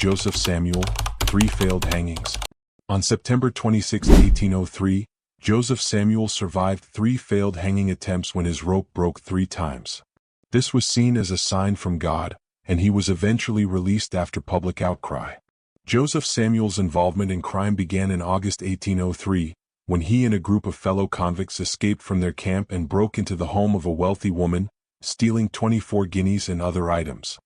Joseph Samuel, 3 failed hangings. On September 26, 1803, Joseph Samuel survived 3 failed hanging attempts when his rope broke 3 times. This was seen as a sign from God, and he was eventually released after public outcry. Joseph Samuel's involvement in crime began in August 1803, when he and a group of fellow convicts escaped from their camp and broke into the home of a wealthy woman, stealing 24 guineas and other items.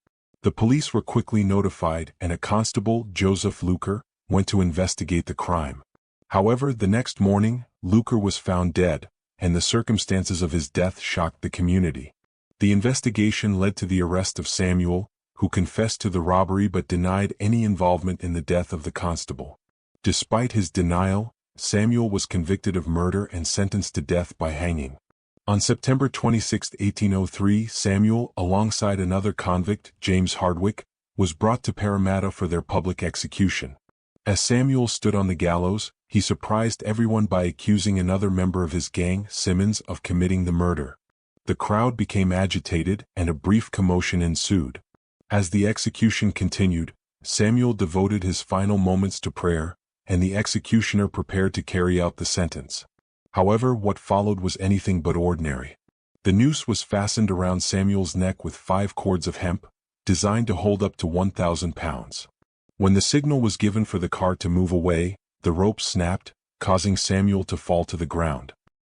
The police were quickly notified, and a constable, Joseph Luker, went to investigate the crime. However, the next morning, Luker was found dead, and the circumstances of his death shocked the community. The investigation led to the arrest of Samuel, who confessed to the robbery but denied any involvement in the death of the constable. Despite his denial, Samuel was convicted of murder and sentenced to death by hanging. On September 26, 1803, Samuel, alongside another convict, James Hardwick, was brought to Parramatta for their public execution. As Samuel stood on the gallows, he surprised everyone by accusing another member of his gang, Simmons, of committing the murder. The crowd became agitated, and a brief commotion ensued. As the execution continued, Samuel devoted his final moments to prayer, and the executioner prepared to carry out the sentence. However, what followed was anything but ordinary. The noose was fastened around Samuel's neck with 5 cords of hemp, designed to hold up to 1,000 pounds. When the signal was given for the car to move away, the rope snapped, causing Samuel to fall to the ground.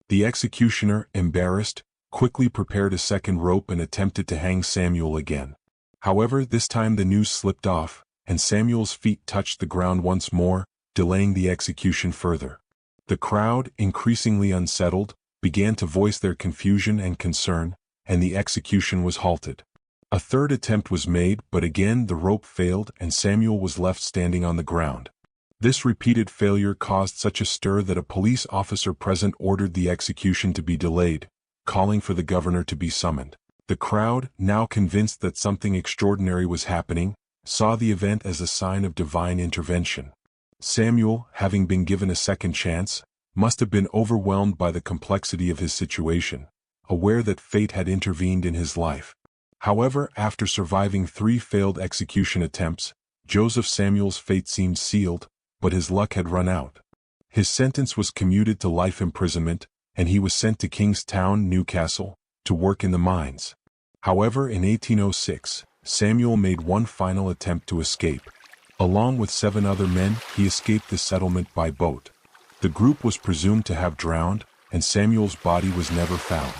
The executioner, embarrassed, quickly prepared a second rope and attempted to hang Samuel again. However, this time the noose slipped off, and Samuel's feet touched the ground once more, delaying the execution further. The crowd, increasingly unsettled, began to voice their confusion and concern, and the execution was halted. A third attempt was made, but again the rope failed and Samuel was left standing on the ground. This repeated failure caused such a stir that a police officer present ordered the execution to be delayed, calling for the governor to be summoned. The crowd, now convinced that something extraordinary was happening, saw the event as a sign of divine intervention. Samuel, having been given a second chance, must have been overwhelmed by the complexity of his situation, aware that fate had intervened in his life. However, after surviving 3 failed execution attempts, Joseph Samuel's fate seemed sealed, but his luck had run out. His sentence was commuted to life imprisonment, and he was sent to Kingstown, Newcastle, to work in the mines. However, in 1806, Samuel made one final attempt to escape. Along with 7 other men, he escaped the settlement by boat. The group was presumed to have drowned, and Samuel's body was never found.